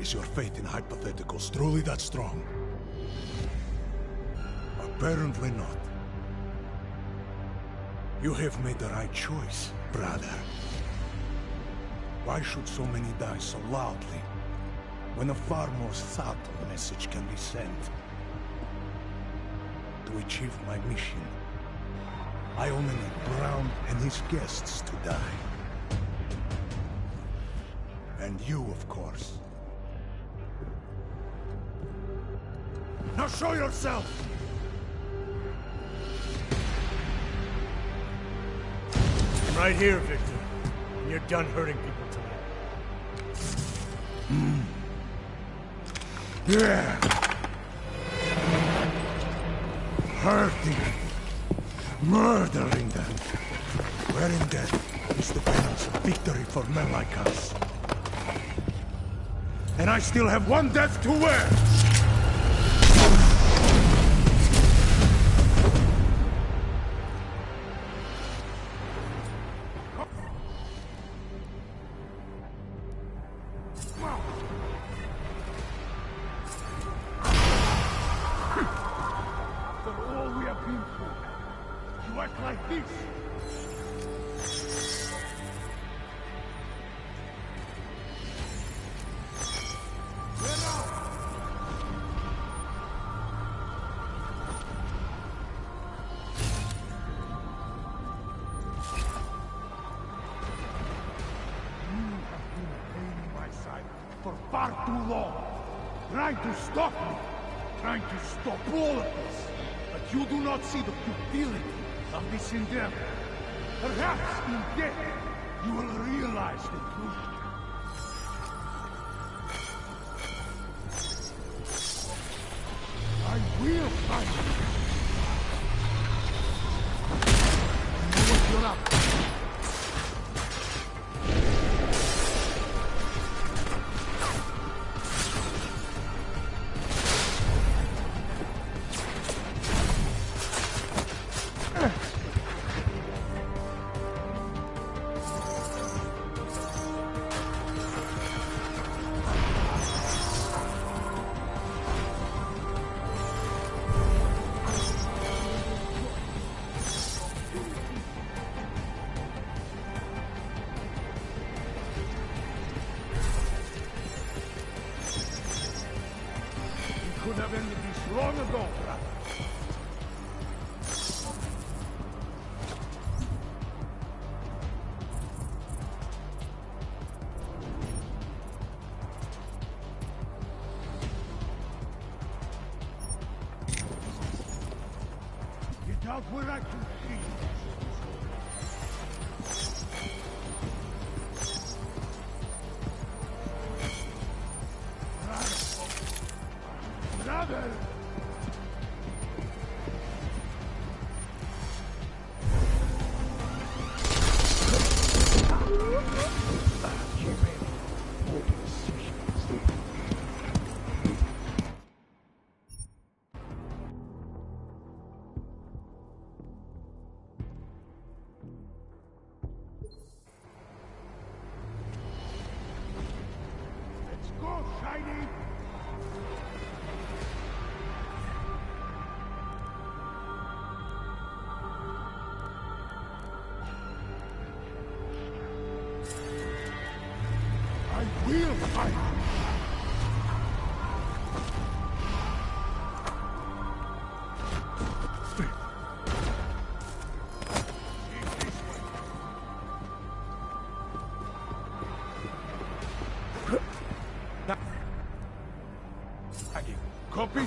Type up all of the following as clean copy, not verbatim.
Is your faith in hypotheticals truly that strong? Apparently not. You have made the right choice, brother. Why should so many die so loudly, when a far more subtle message can be sent? To achieve my mission, I only need Brown and his guests to die. And you, of course. Now show yourself! I'm right here, Victor. And you're done hurting people tonight. Yeah. Hurting them. Murdering them. Wherein death is the penance of victory for men like us. And I still have one death to wear! For far too long, trying to stop me, trying to stop all of this. But you do not see the futility of this endeavor. Perhaps in death, you will realize the truth. I will find you. You know what you're up to. Could have ended this long ago, brother. Get out where I can see you. Brother! Let's go, Shiny! I will fight you! Copy?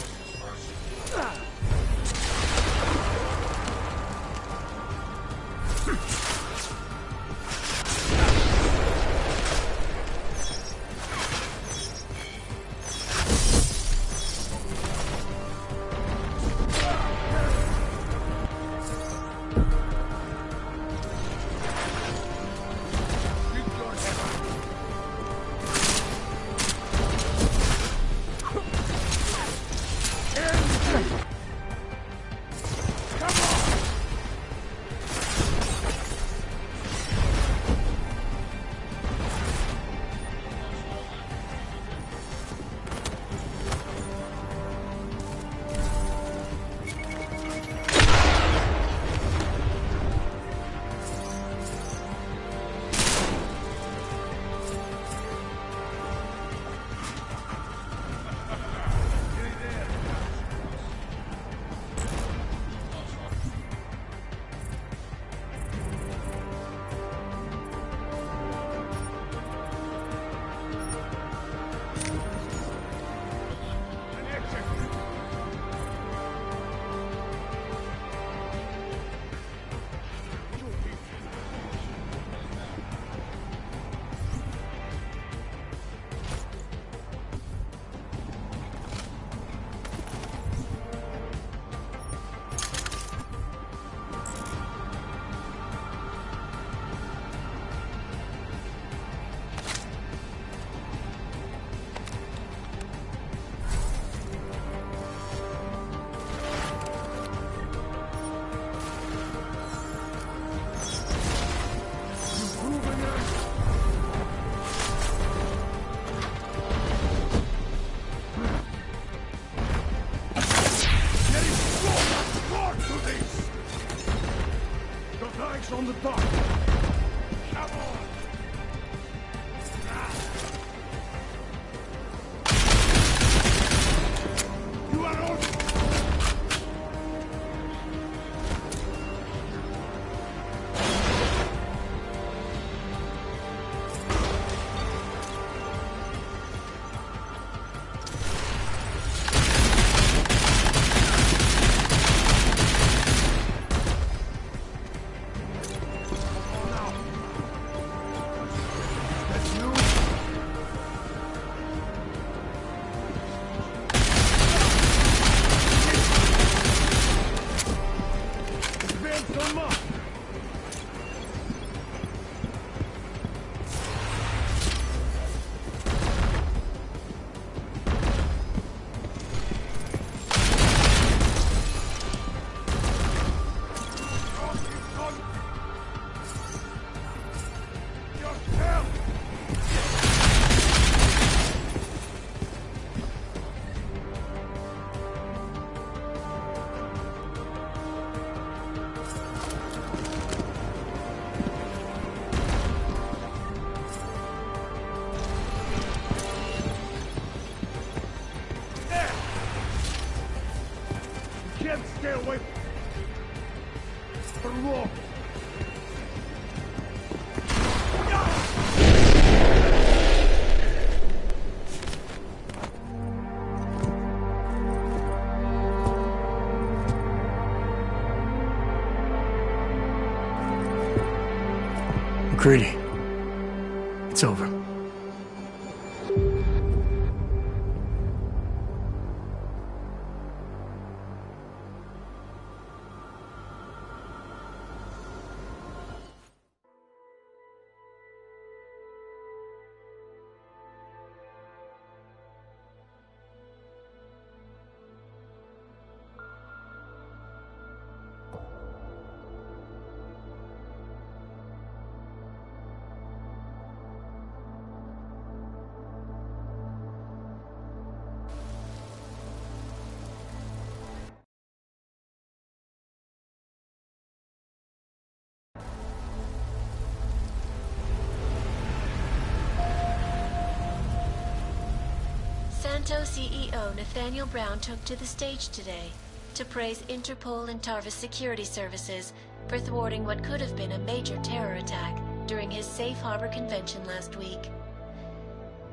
McCready. It's over. Santo CEO Nathaniel Brown took to the stage today to praise Interpol and Tarvis security services for thwarting what could have been a major terror attack during his Safe Harbor convention last week.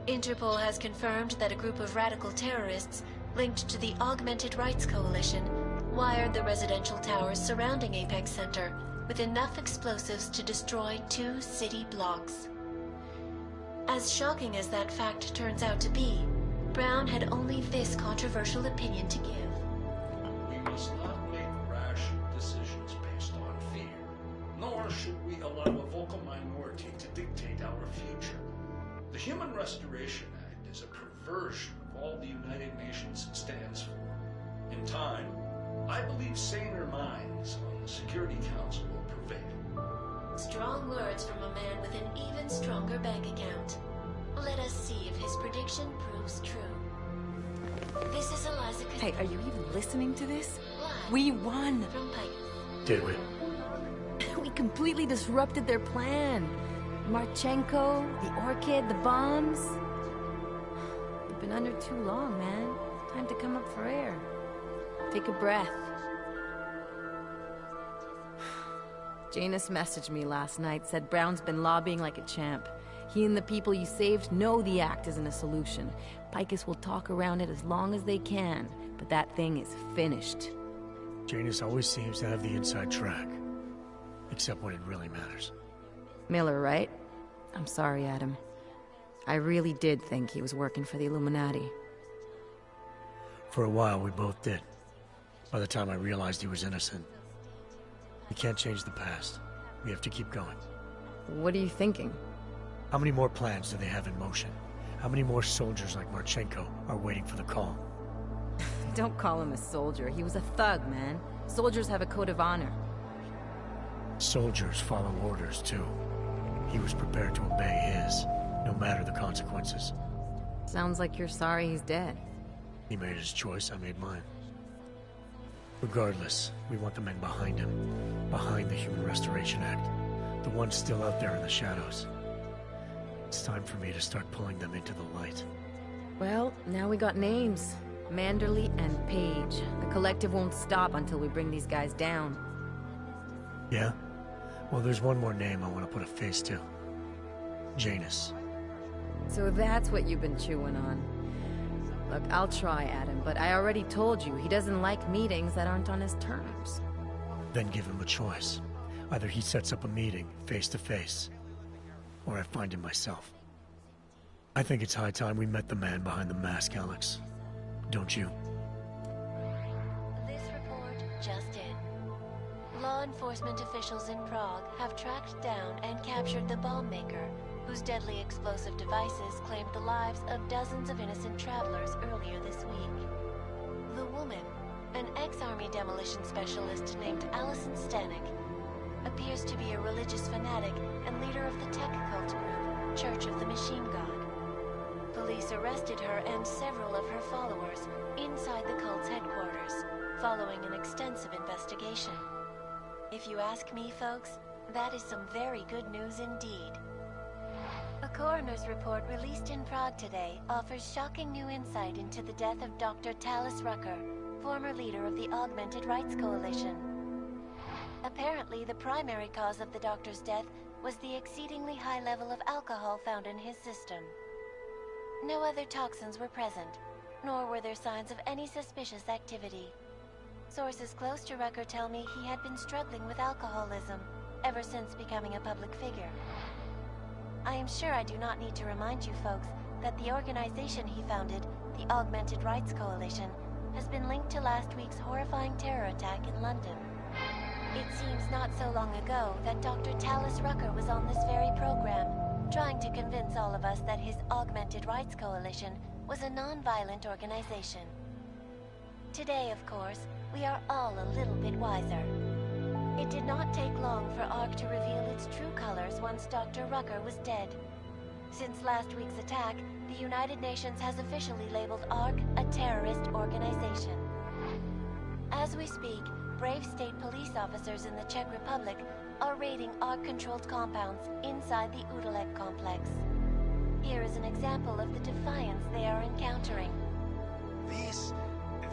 Interpol has confirmed that a group of radical terrorists linked to the Augmented Rights Coalition wired the residential towers surrounding Apex Center with enough explosives to destroy 2 city blocks. As shocking as that fact turns out to be, Brown had only this controversial opinion to give. We must not make rash decisions based on fear, nor should we allow a vocal minority to dictate our future. The Human Restoration Act is a perversion of all the United Nations stands for. In time, I believe saner minds on the Security Council will prevail. Strong words from a man with an even stronger bank account. Let us see if his prediction proves true. This is Eliza. Hey, are you even listening to this? Live We won! from Pike. Did we? We completely disrupted their plan. Marchenko, the Orchid, the bombs. You've been under too long, man. Time to come up for air. Take a breath. Janus messaged me last night, said Brown's been lobbying like a champ. He and the people you saved know the act isn't a solution. Picus will talk around it as long as they can, but that thing is finished. Janus always seems to have the inside track. Except when it really matters. Miller, right? I'm sorry, Adam. I really did think he was working for the Illuminati. For a while, we both did. By the time I realized he was innocent. We can't change the past. We have to keep going. What are you thinking? How many more plans do they have in motion? How many more soldiers like Marchenko are waiting for the call? Don't call him a soldier. He was a thug, man. Soldiers have a code of honor. Soldiers follow orders, too. He was prepared to obey his, no matter the consequences. Sounds like you're sorry he's dead. He made his choice, I made mine. Regardless, we want the men behind him, behind the Human Restoration Act, the ones still out there in the shadows. It's time for me to start pulling them into the light. Well, now we got names. Manderley and Page. The collective won't stop until we bring these guys down. Yeah? Well, there's one more name I want to put a face to. Janus. So that's what you've been chewing on. Look, I'll try, Adam, but I already told you he doesn't like meetings that aren't on his terms. Then give him a choice. Either he sets up a meeting, face to face, or I find him myself. I think it's high time we met the man behind the mask, Alex. Don't you? This report just in. Law enforcement officials in Prague have tracked down and captured the bomb maker, whose deadly explosive devices claimed the lives of dozens of innocent travelers earlier this week. The woman, an ex-army demolition specialist named Allison Stanek, appears to be a religious fanatic and leader of the tech cult group, Church of the Machine God. Police arrested her and several of her followers inside the cult's headquarters, following an extensive investigation. If you ask me, folks, that is some very good news indeed. A coroner's report released in Prague today offers shocking new insight into the death of Dr. Talis Rucker, former leader of the Augmented Rights Coalition. Apparently, the primary cause of the doctor's death was the exceedingly high level of alcohol found in his system. No other toxins were present, nor were there signs of any suspicious activity. Sources close to Rucker tell me he had been struggling with alcoholism ever since becoming a public figure. I am sure I do not need to remind you folks that the organization he founded, the Augmented Rights Coalition, has been linked to last week's horrifying terror attack in London. It seems not so long ago that Dr. Tallis Rucker was on this very program, trying to convince all of us that his Augmented Rights Coalition was a non-violent organization. Today, of course, we are all a little bit wiser. It did not take long for ARC to reveal its true colors once Dr. Rucker was dead. Since last week's attack, the United Nations has officially labeled ARC a terrorist organization. As we speak, brave state police officers in the Czech Republic are raiding ARC-controlled compounds inside the Udalek complex. Here is an example of the defiance they are encountering. This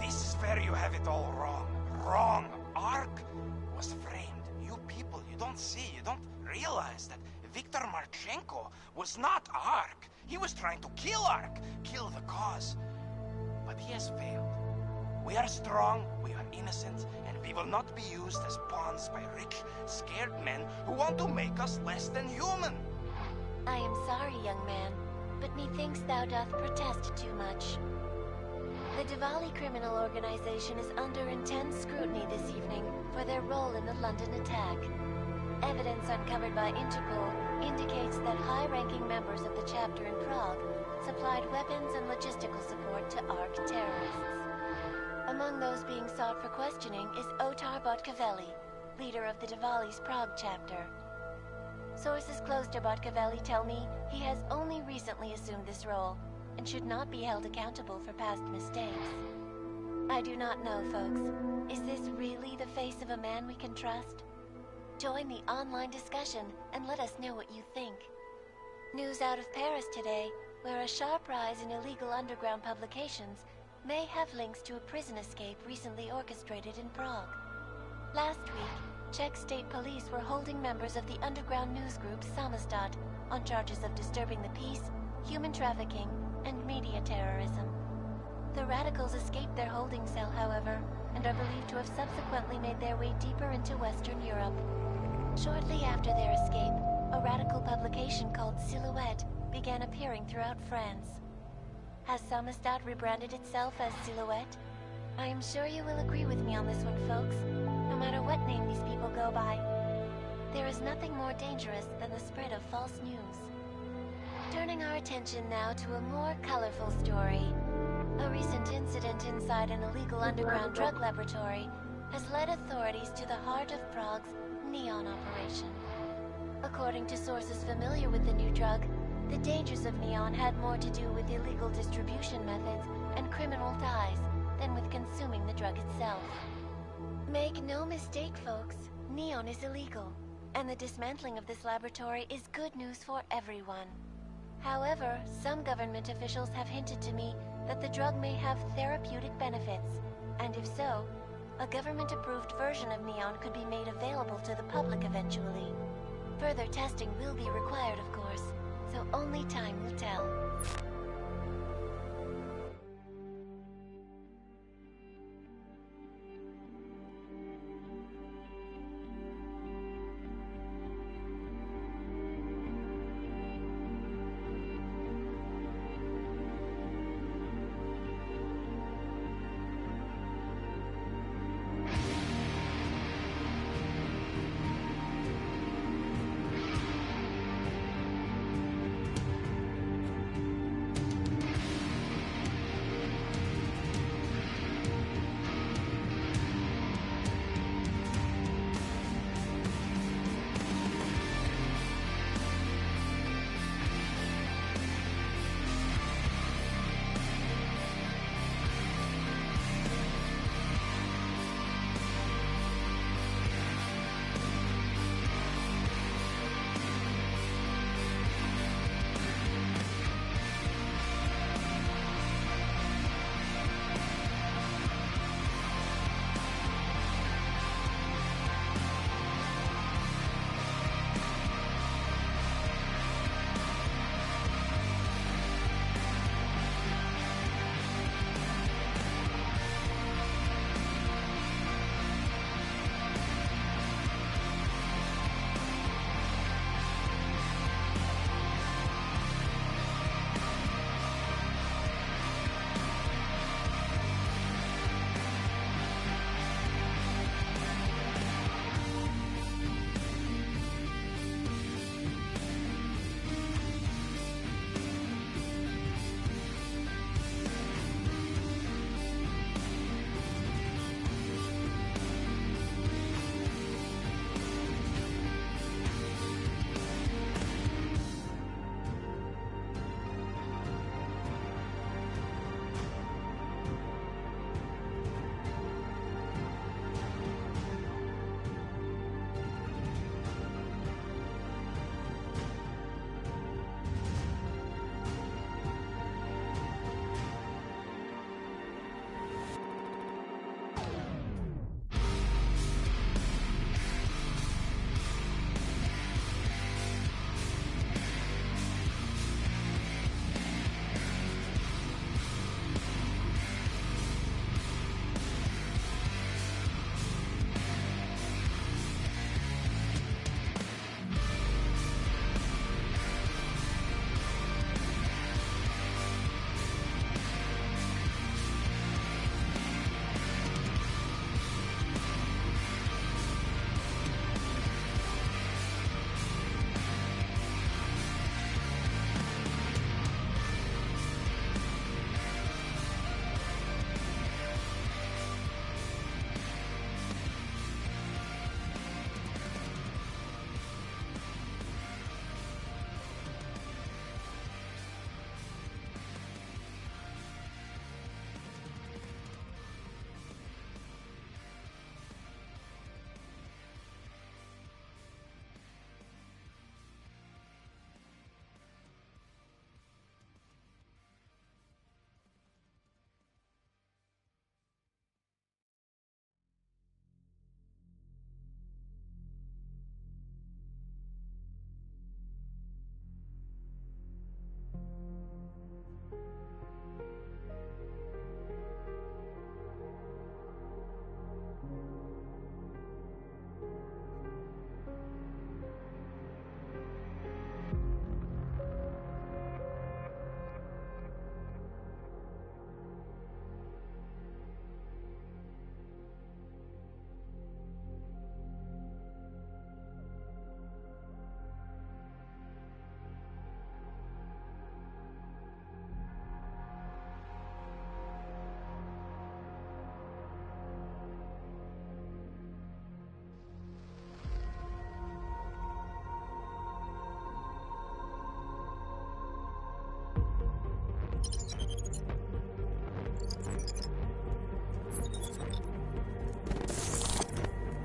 is where you have it all wrong. Wrong! ARC was framed. You people, you don't see, you don't realize that Viktor Marchenko was not ARC. He was trying to kill ARC, kill the cause. But he has failed. We are strong, we are innocent, and we will not be used as pawns by rich, scared men who want to make us less than human. I am sorry, young man, but methinks thou doth protest too much. The Diwali criminal organization is under intense scrutiny this evening for their role in the London attack. Evidence uncovered by Interpol indicates that high-ranking members of the chapter in Prague supplied weapons and logistical support to ARC terrorists. Among those being sought for questioning is Otar Botkavelli, leader of the Diwali's Prague chapter. Sources close to Botkavelli tell me he has only recently assumed this role and should not be held accountable for past mistakes. I do not know, folks. Is this really the face of a man we can trust? Join the online discussion and let us know what you think. News out of Paris today, where a sharp rise in illegal underground publications may have links to a prison escape recently orchestrated in Prague. Last week, Czech state police were holding members of the underground news group Samizdat on charges of disturbing the peace, human trafficking, and media terrorism. The radicals escaped their holding cell, however, and are believed to have subsequently made their way deeper into Western Europe. Shortly after their escape, a radical publication called Silhouette began appearing throughout France. Has Samizdat rebranded itself as Silhouette? I am sure you will agree with me on this one, folks, no matter what name these people go by. There is nothing more dangerous than the spread of false news. Turning our attention now to a more colorful story. A recent incident inside an illegal underground drug laboratory has led authorities to the heart of Prague's Neon operation. According to sources familiar with the new drug, the dangers of Neon had more to do with illegal distribution methods and criminal ties than with consuming the drug itself. Make no mistake, folks, Neon is illegal, and the dismantling of this laboratory is good news for everyone. However, some government officials have hinted to me that the drug may have therapeutic benefits, and if so, a government-approved version of Neon could be made available to the public eventually. Further testing will be required, of course, so only time will tell.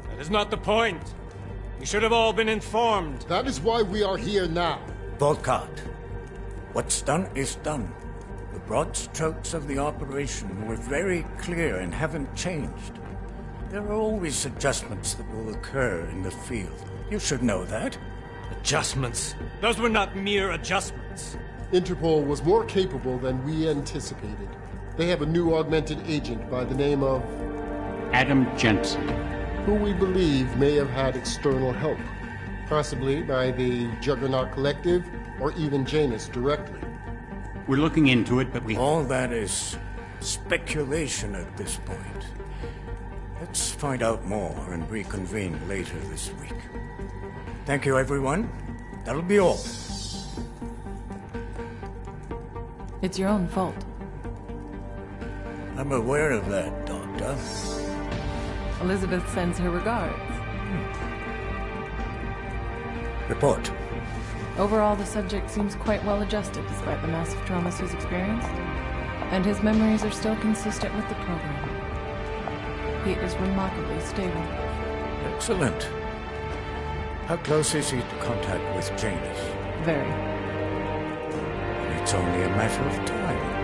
That is not the point. You should have all been informed. That is why we are here now. Volkart, what's done is done. The broad strokes of the operation were very clear and haven't changed. There are always adjustments that will occur in the field. You should know that. Adjustments? Those were not mere adjustments. Interpol was more capable than we anticipated. They have a new augmented agent by the name of... Adam Jensen. Who we believe may have had external help. Possibly by the Juggernaut Collective, or even Janus directly. We're looking into it, but we... All that is speculation at this point. Let's find out more and reconvene later this week. Thank you, everyone. That'll be all. It's your own fault. I'm aware of that, Doctor. Elizabeth sends her regards. Report. Overall, the subject seems quite well adjusted despite the massive traumas he's experienced. And his memories are still consistent with the program. He is remarkably stable. Excellent. How close is he to contact with Janus? Very. It's only a matter of time.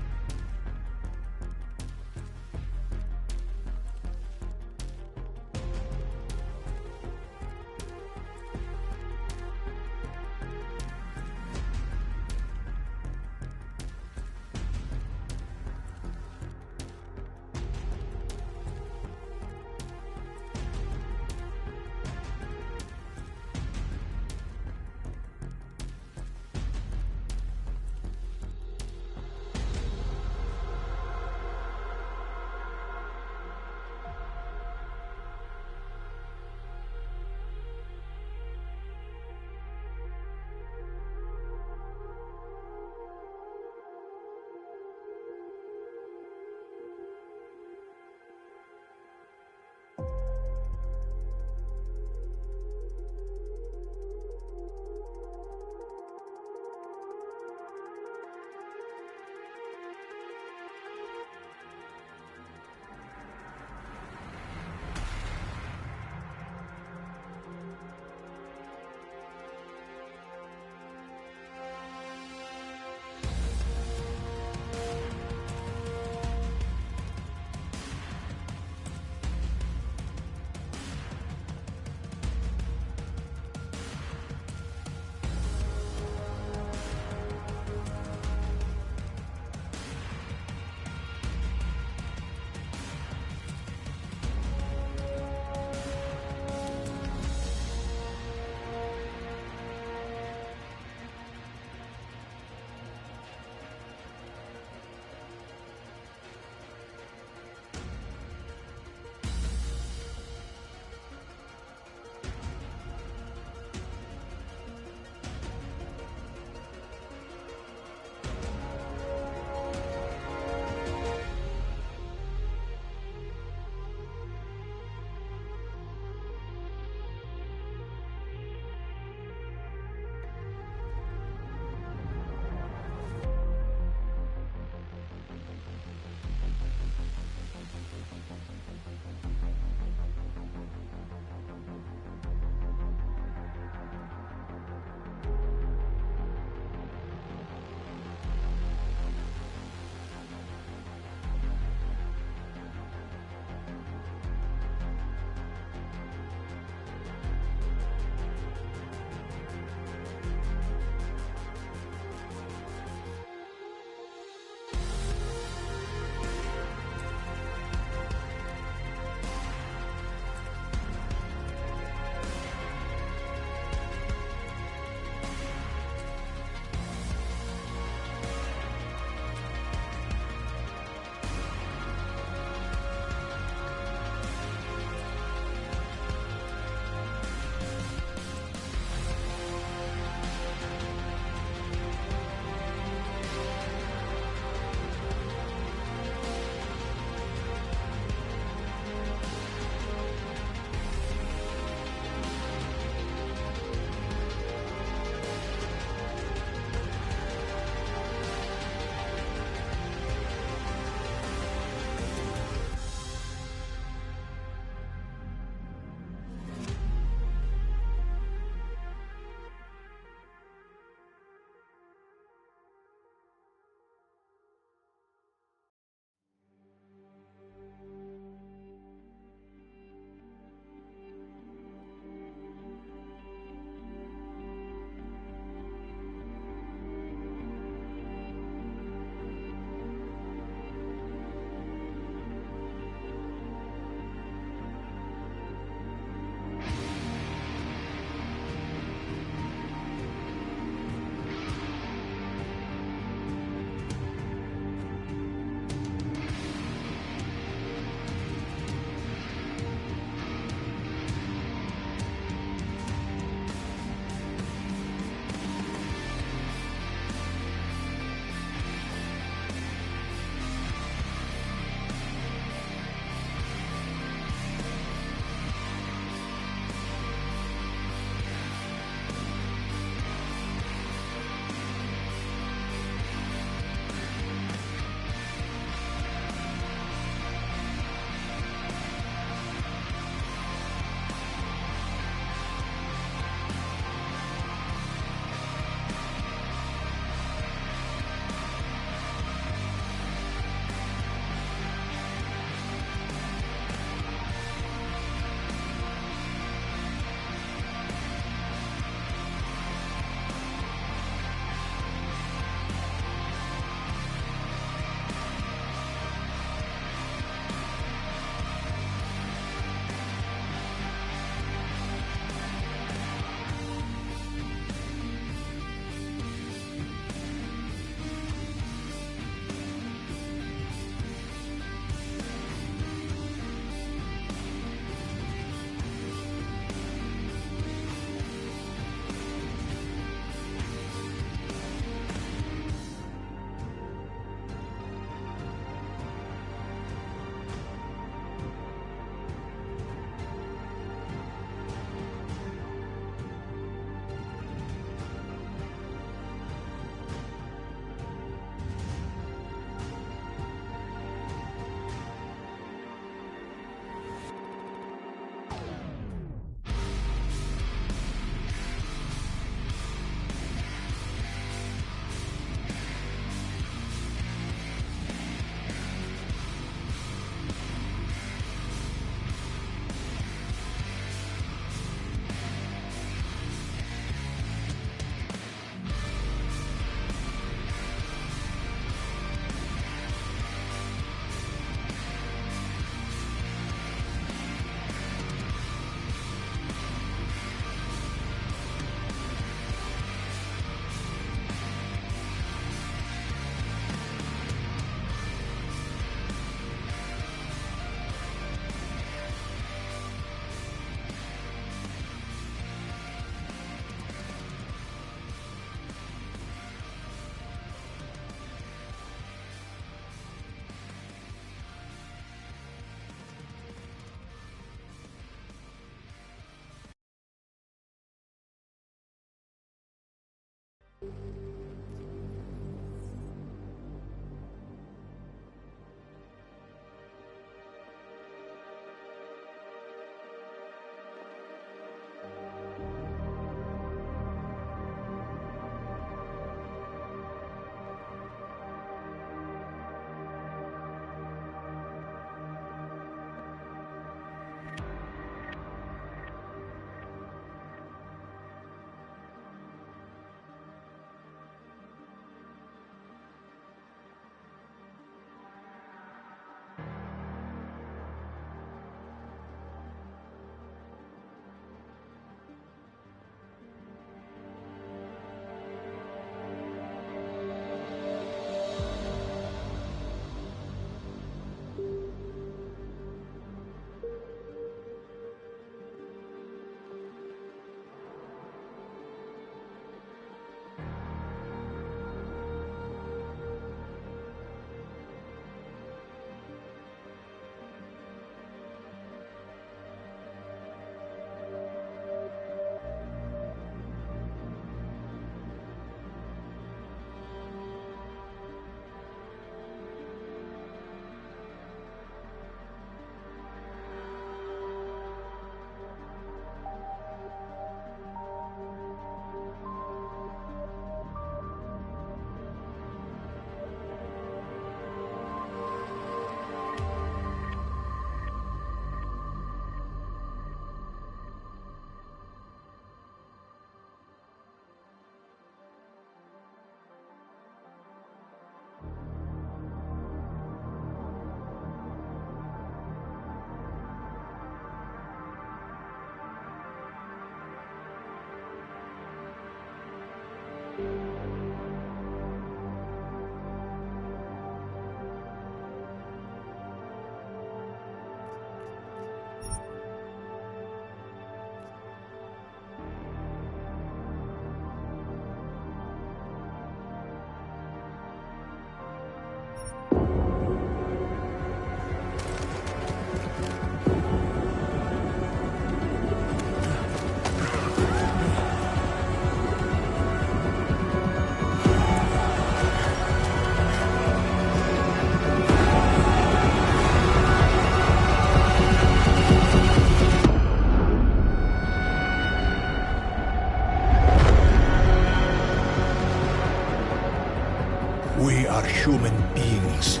human beings.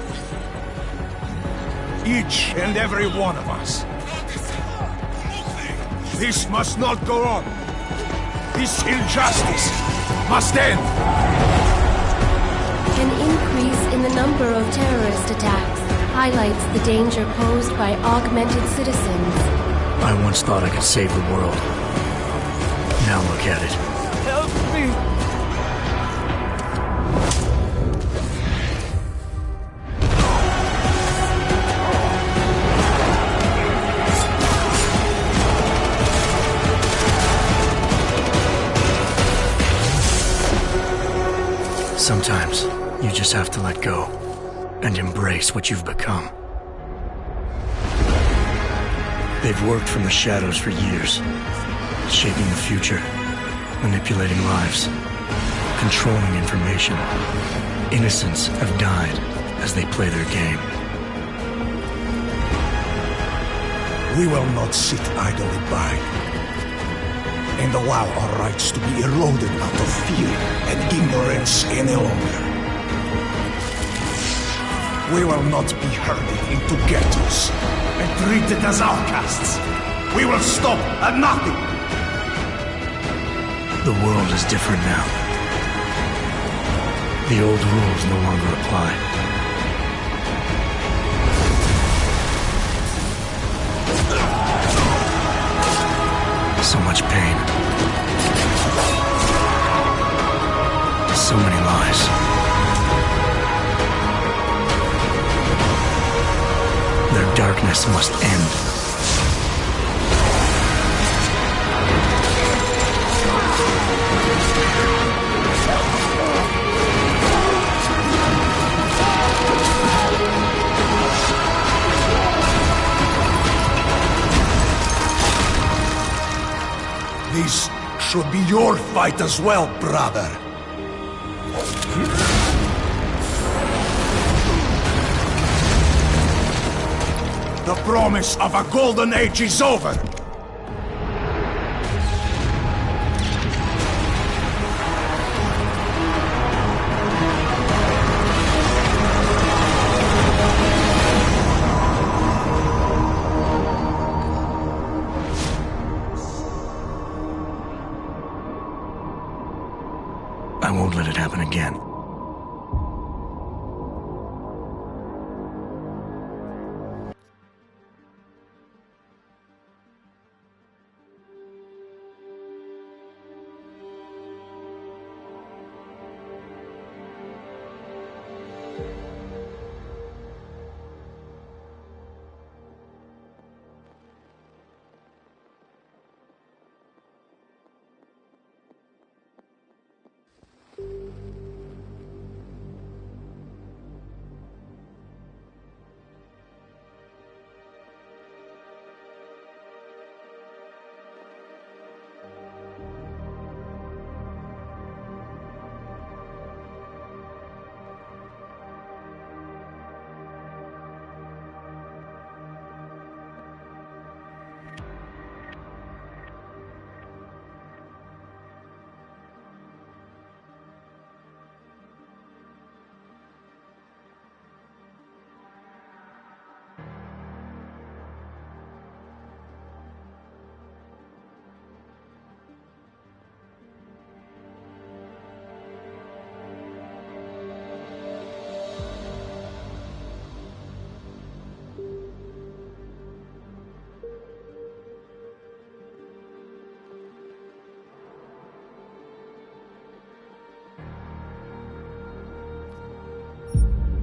Each and every one of us. This must not go on. This injustice must end. An increase in the number of terrorist attacks highlights the danger posed by augmented citizens. I once thought I could save the world. Now look at it. Help me! Sometimes, you just have to let go and embrace what you've become. They've worked from the shadows for years, shaping the future, manipulating lives, controlling information. Innocents have died as they play their game. We will not sit idly by and allow our rights to be eroded out of fear and ignorance any longer. We will not be herded into ghettos and treated as outcasts. We will stop at nothing. The world is different now. The old rules no longer apply. So much pain. So many lies. Their darkness must end. This should be your fight as well, brother. The promise of a golden age is over. I won't let it happen again.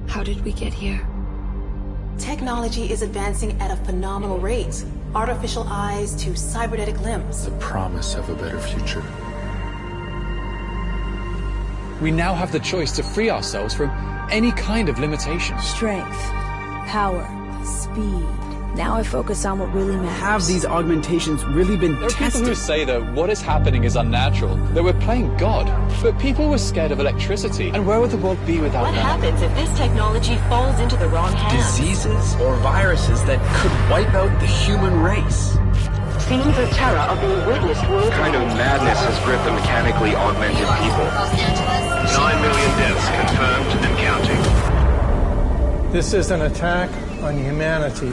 How did we get here? Technology is advancing at a phenomenal rate. Artificial eyes to cybernetic limbs. The promise of a better future. We now have the choice to free ourselves from any kind of limitation. Strength, power, speed. Now I focus on what really matters. Have these augmentations really been tested? There are people who say that what is happening is unnatural, that we're playing God. But people were scared of electricity. And where would the world be without that? What happens if this technology falls into the wrong hands? Diseases or viruses that could wipe out the human race. Scenes of terror are being witnessed worldwide. What kind of madness has gripped the mechanically augmented people? 9 million deaths confirmed and counting. This is an attack on humanity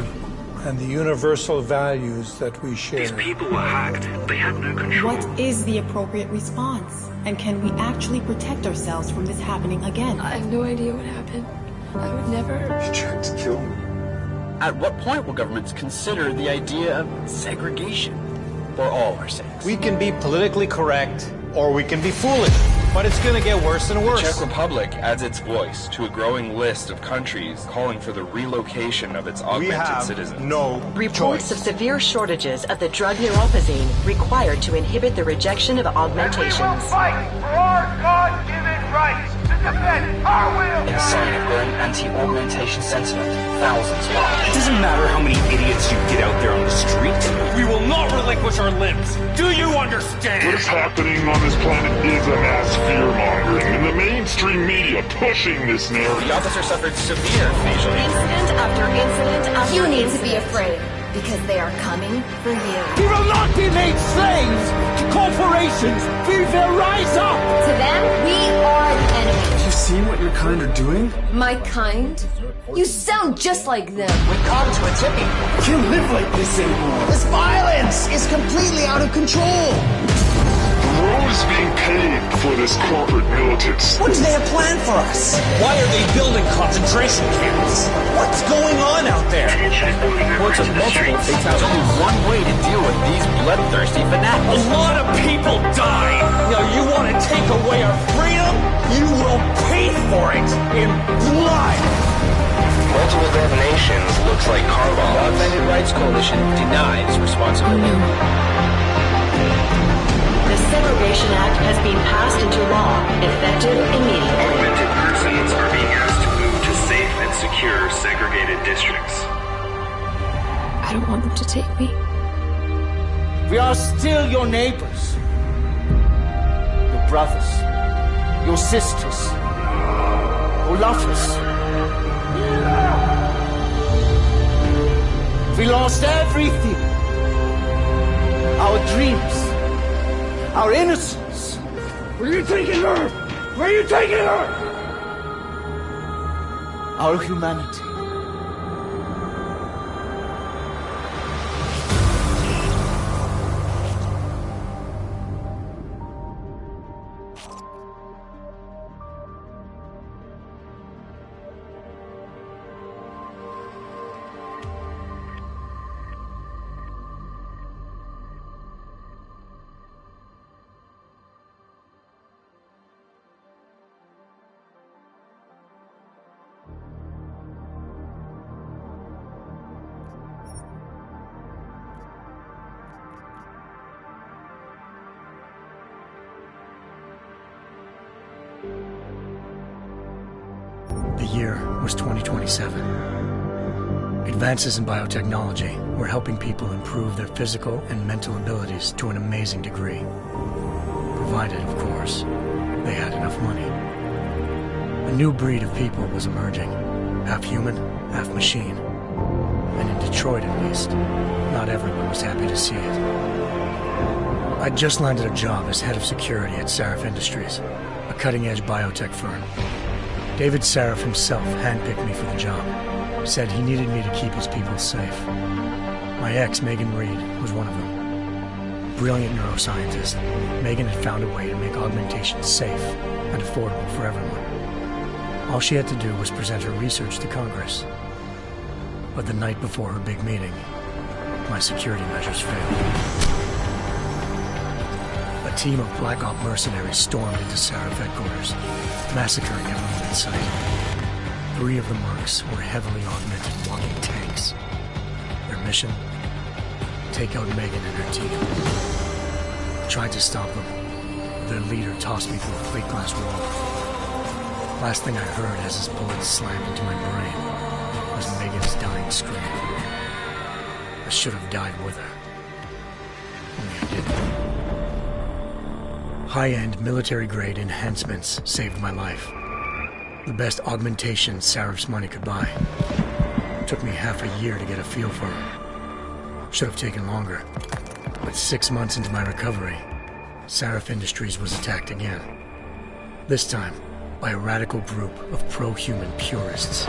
and the universal values that we share. These people were hacked. They had no control. What is the appropriate response? And can we actually protect ourselves from this happening again? I have no idea what happened. I would never... He tried to kill me. At what point will governments consider the idea of segregation? For all our sakes. We can be politically correct, or we can be foolish. But it's gonna get worse and worse. The Czech Republic adds its voice to a growing list of countries calling for the relocation of its augmented citizens. No Reports of severe shortages of the drug neurophazine required to inhibit the rejection of augmentations. And we will fight for our God-given rights to defend our will. Insane of growing anti-augmentation sentiment. Thousands lost. It doesn't matter how many idiots you get out there on the street. We will not relinquish our limbs. Do you understand? What is happening on this planet is a mass fear-mongering, and the mainstream media pushing this narrative. The officer suffered severe facial Incident after incident after You need incident. to be afraid, because they are coming for you. We will not be made slaves to corporations. We will rise up. To them, we are the enemy. Have you seen what your kind are doing? My kind? You sound just like them. We've come to a tipping point. I can't live like this anymore. This violence is completely out of control. The world is being paid for this corporate militants. What do they have planned for us? Why are they building concentration camps? What's going on out there? Reports of multiple fatalities. Only one way to deal with these bloodthirsty fanatics. A lot of people died. Now you want to take away our freedom? You will pay for it in blood. Multiple detonations looks like car bombs. The Augmented Rights Coalition denies responsibility. The Segregation Act has been passed into law, effective immediately. Augmented persons are being asked to move to safe and secure segregated districts. I don't want them to take me. We are still your neighbors. Your brothers. Your sisters. Your lovers. We lost everything. Our dreams. Our innocence. Where are you taking her? Where are you taking her? Our humanity. The year was 2027. Advances in biotechnology were helping people improve their physical and mental abilities to an amazing degree. Provided, of course, they had enough money. A new breed of people was emerging, half human, half machine. And in Detroit, at least, not everyone was happy to see it. I'd just landed a job as head of security at Sarif Industries, a cutting-edge biotech firm. David Sarif himself handpicked me for the job. Said he needed me to keep his people safe. My ex, Megan Reed, was one of them. Brilliant neuroscientist, Megan had found a way to make augmentation safe and affordable for everyone. All she had to do was present her research to Congress. But the night before her big meeting, my security measures failed. A team of Black Op mercenaries stormed into Sarif headquarters, massacring everyone in sight. 3 of the mercs were heavily augmented walking tanks. Their mission? Take out Megan and her team. I tried to stop them. Their leader tossed me through a plate glass wall. Last thing I heard as his bullets slammed into my brain was Megan's dying scream. I should have died with her. Only I didn't. High-end military-grade enhancements saved my life. The best augmentation Sarif's money could buy. Took me half a year to get a feel for her. Should have taken longer. But 6 months into my recovery, Sarif Industries was attacked again. This time, by a radical group of pro-human purists.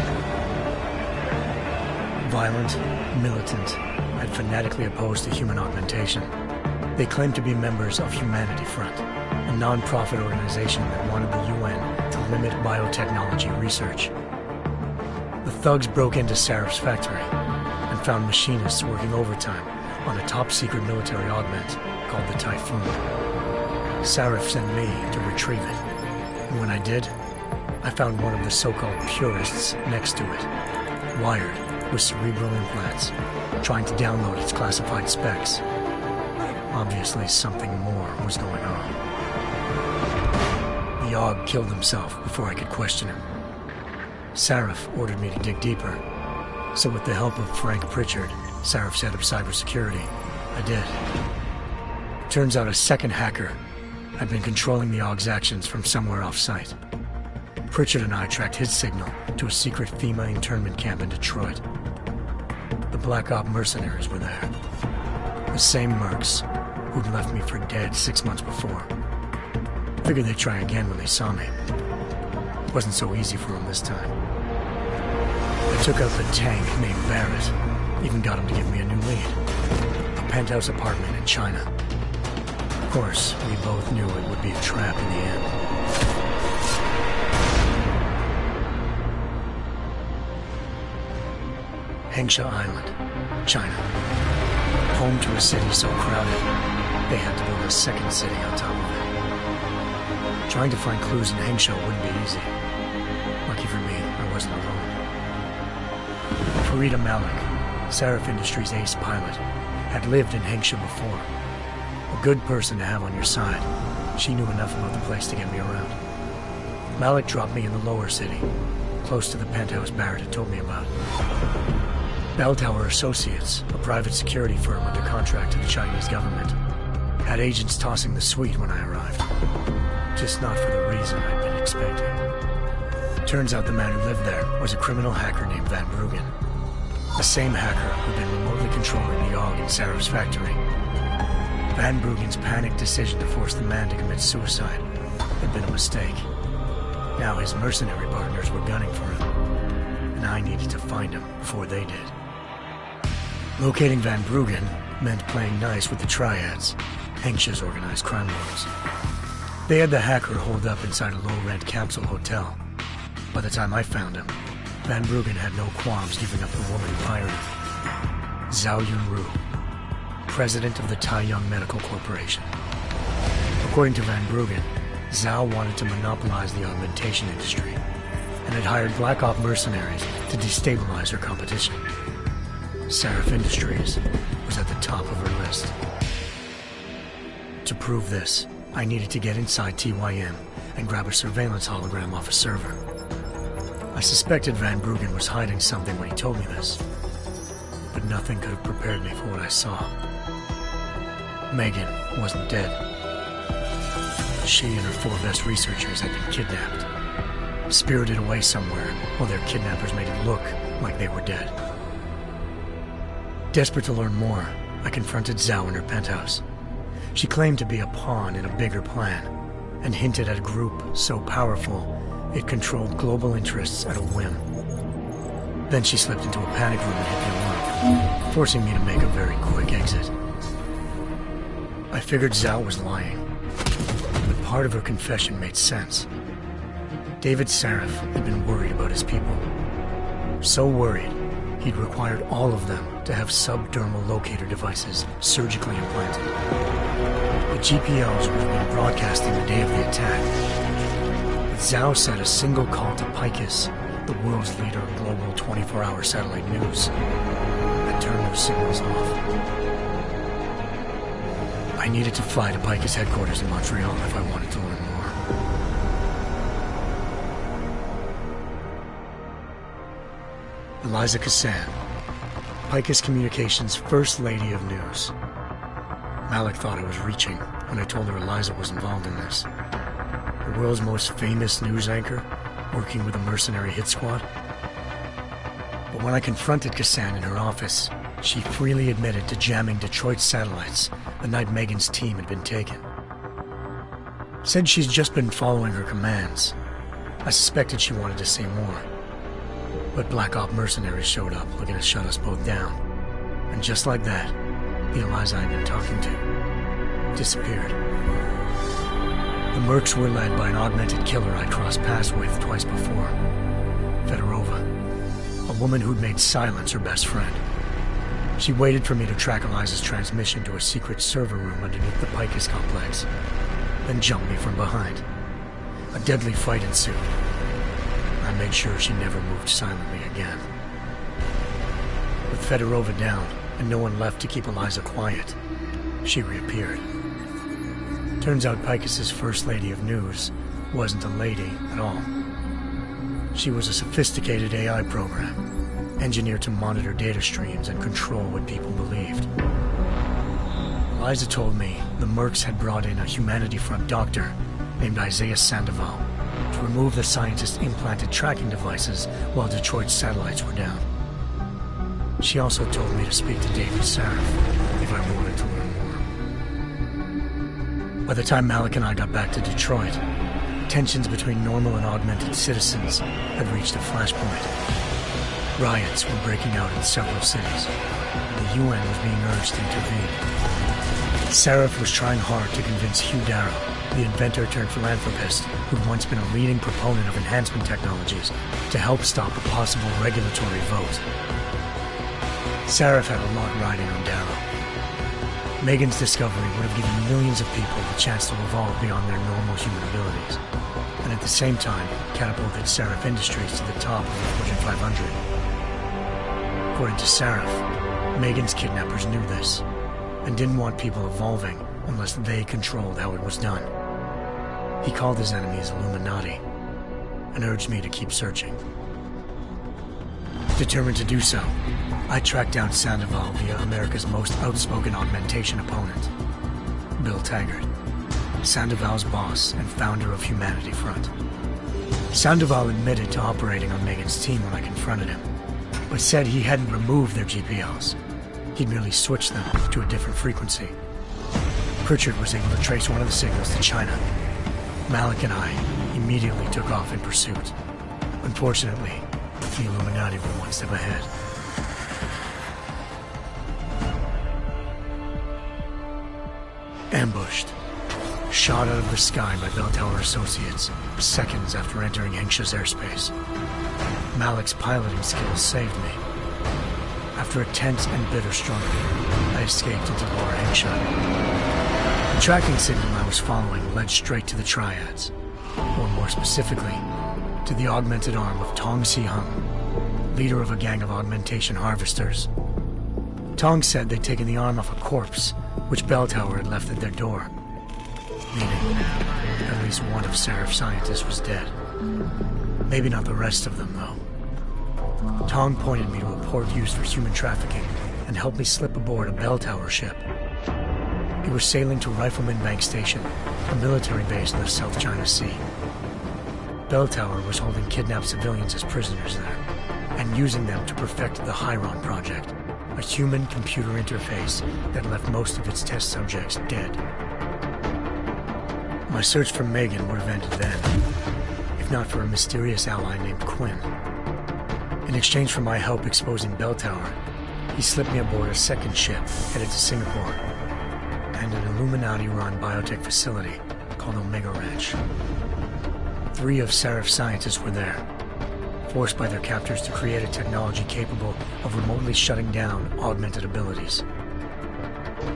Violent, militant, and fanatically opposed to human augmentation. They claimed to be members of Humanity Front, a non-profit organization that wanted the UN to limit biotechnology research. The thugs broke into Sarif's factory and found machinists working overtime on a top-secret military augment called the Typhoon. Sarif sent me to retrieve it, and when I did, I found one of the so-called purists next to it, wired with cerebral implants, trying to download its classified specs. Obviously, something more was going on. The Aug killed himself before I could question him. Sarif ordered me to dig deeper, so with the help of Frank Pritchard, Sarif's head of cybersecurity, I did. Turns out a second hacker had been controlling the Aug's actions from somewhere off-site. Pritchard and I tracked his signal to a secret FEMA internment camp in Detroit. The Black Op mercenaries were there. The same mercs who'd left me for dead 6 months before. Figured they'd try again when they saw me. It wasn't so easy for them this time. I took out the tank named Barrett, even got him to give me a new lead. A penthouse apartment in China. Of course, we both knew it would be a trap in the end. Hengsha Island, China. Home to a city so crowded, they had to build a second city on top of it. Trying to find clues in Hengsha wouldn't be easy. Lucky for me, I wasn't alone. Farida Malik, Sarif Industries' ace pilot, had lived in Hengsha before. A good person to have on your side. She knew enough about the place to get me around. Malik dropped me in the lower city, close to the penthouse Barrett had told me about. Bell Tower Associates, a private security firm under contract to the Chinese government, had agents tossing the suite when I arrived. Just not for the reason I'd been expecting. Turns out the man who lived there was a criminal hacker named Van Bruggen. The same hacker who'd been remotely controlling the Aug in Sarif's factory. Van Bruggen's panicked decision to force the man to commit suicide had been a mistake. Now his mercenary partners were gunning for him, and I needed to find him before they did. Locating Van Bruggen meant playing nice with the Triads, Hengsha's organized crime lords. They had the hacker holed up inside a low-rent capsule hotel. By the time I found him, Van Bruggen had no qualms giving up the woman who hired him. Zhao Yunru, president of the Taiyang Medical Corporation. According to Van Bruggen, Zhao wanted to monopolize the augmentation industry and had hired Black Op mercenaries to destabilize her competition. Sarif Industries was at the top of her list. To prove this, I needed to get inside TYM and grab a surveillance hologram off a server. I suspected Van Bruggen was hiding something when he told me this, but nothing could have prepared me for what I saw. Megan wasn't dead. She and her 4 best researchers had been kidnapped, spirited away somewhere while their kidnappers made it look like they were dead. Desperate to learn more, I confronted Zhao in her penthouse. She claimed to be a pawn in a bigger plan, and hinted at a group so powerful it controlled global interests at a whim. Then she slipped into a panic room and hit the alarm, forcing me to make a very quick exit. I figured Zhao was lying, but part of her confession made sense. David Sarif had been worried about his people. So worried, he'd required all of them to have subdermal locator devices surgically implanted. The GPLs would have been broadcasting the day of the attack. But Zhao said a single call to Picus, the world's leader in global 24-hour satellite news, had turned those signals off. I needed to fly to Picus headquarters in Montreal if I wanted to learn more. Eliza Cassan, Picus Communications' First Lady of News. Malik thought I was reaching when I told her Eliza was involved in this. The world's most famous news anchor, working with a mercenary hit squad. But when I confronted Cassan in her office, she freely admitted to jamming Detroit's satellites the night Megan's team had been taken. Said she's just been following her commands. I suspected she wanted to say more. But Black Op mercenaries showed up, looking to shut us both down. And just like that, the Eliza I'd been talking to disappeared. The Mercs were led by an augmented killer I'd crossed paths with twice before. Fedorova, a woman who'd made silence her best friend. She waited for me to track Eliza's transmission to a secret server room underneath the Picus complex, then jumped me from behind. A deadly fight ensued. I made sure she never moved silently again. With Fedorova down, and no one left to keep Eliza quiet, she reappeared. Turns out Picus's First Lady of News wasn't a lady at all. She was a sophisticated AI program, engineered to monitor data streams and control what people believed. Eliza told me the Mercs had brought in a Humanity Front doctor named Isaiah Sandoval to remove the scientist's implanted tracking devices while Detroit's satellites were down. She also told me to speak to David Sarif if I wanted to learn more. By the time Malik and I got back to Detroit, tensions between normal and augmented citizens had reached a flashpoint. Riots were breaking out in several cities, and the UN was being urged to intervene. Sarif was trying hard to convince Hugh Darrow, the inventor-turned-philanthropist who'd once been a leading proponent of enhancement technologies, to help stop a possible regulatory vote. Sarif had a lot riding on Darrow. Megan's discovery would have given millions of people the chance to evolve beyond their normal human abilities, and at the same time catapulted Sarif Industries to the top of the Fortune 500. According to Sarif, Megan's kidnappers knew this, and didn't want people evolving unless they controlled how it was done. He called his enemies Illuminati, and urged me to keep searching. Determined to do so, I tracked down Sandoval via America's most outspoken augmentation opponent, Bill Taggart, Sandoval's boss and founder of Humanity Front. Sandoval admitted to operating on Megan's team when I confronted him, but said he hadn't removed their GPLs. He'd merely switched them to a different frequency. Pritchard was able to trace one of the signals to China. Malik and I immediately took off in pursuit. Unfortunately, the Illuminati were one step ahead. Ambushed. Shot out of the sky by Bell Tower Associates, seconds after entering Hengsha's airspace. Malik's piloting skills saved me. After a tense and bitter struggle, I escaped into Lower Hengsha. The tracking signal I was following led straight to the Triads, or more specifically, to the augmented arm of Tong Si-hung, leader of a gang of augmentation harvesters. Tong said they'd taken the arm off a corpse, which Bell Tower had left at their door, meaning at least one of Sarif's scientists was dead. Maybe not the rest of them, though. Tong pointed me to a port used for human trafficking and helped me slip aboard a Bell Tower ship. It was sailing to Rifleman Bank Station, a military base in the South China Sea. Bell Tower was holding kidnapped civilians as prisoners there, and using them to perfect the Hyron Project, a human-computer interface that left most of its test subjects dead. My search for Megan would have ended then, if not for a mysterious ally named Quinn. In exchange for my help exposing Bell Tower, he slipped me aboard a second ship headed to Singapore, and an Illuminati-run biotech facility called Omega Ranch. 3 of Sarif's scientists were there, forced by their captors to create a technology capable of remotely shutting down augmented abilities.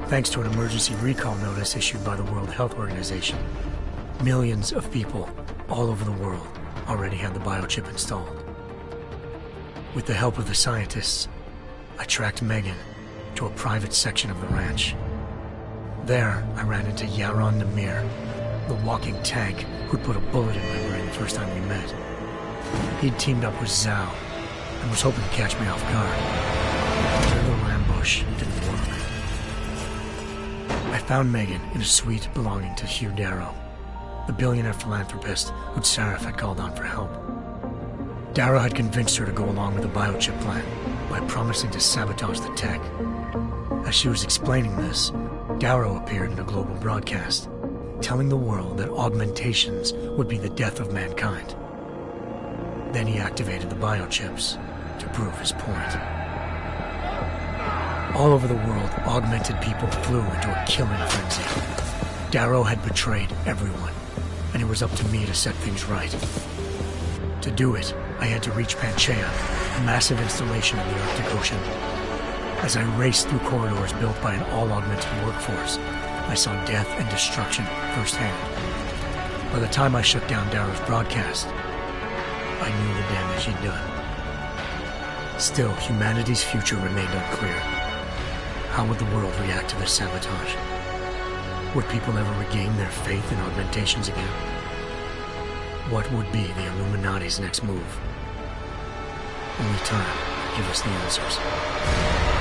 Thanks to an emergency recall notice issued by the World Health Organization, millions of people all over the world already had the biochip installed. With the help of the scientists, I tracked Megan to a private section of the ranch. There, I ran into Yaron Namir, the walking tank who'd put a bullet in my brain the first time we met. He'd teamed up with Zhao and was hoping to catch me off guard. Their little ambush didn't work. I found Megan in a suite belonging to Hugh Darrow, the billionaire philanthropist who'd Sarif had called on for help. Darrow had convinced her to go along with the biochip plan by promising to sabotage the tech. As she was explaining this, Darrow appeared in a global broadcast, telling the world that augmentations would be the death of mankind. Then he activated the biochips to prove his point. All over the world, augmented people flew into a killing frenzy. Darrow had betrayed everyone, and it was up to me to set things right. To do it, I had to reach Panchaea, a massive installation in the Arctic Ocean. As I raced through corridors built by an all-augmented workforce, I saw death and destruction firsthand. By the time I shut down Darrow's broadcast, I knew the damage he'd done. Still, humanity's future remained unclear. How would the world react to this sabotage? Would people ever regain their faith in augmentations again? What would be the Illuminati's next move? Only time could give us the answers.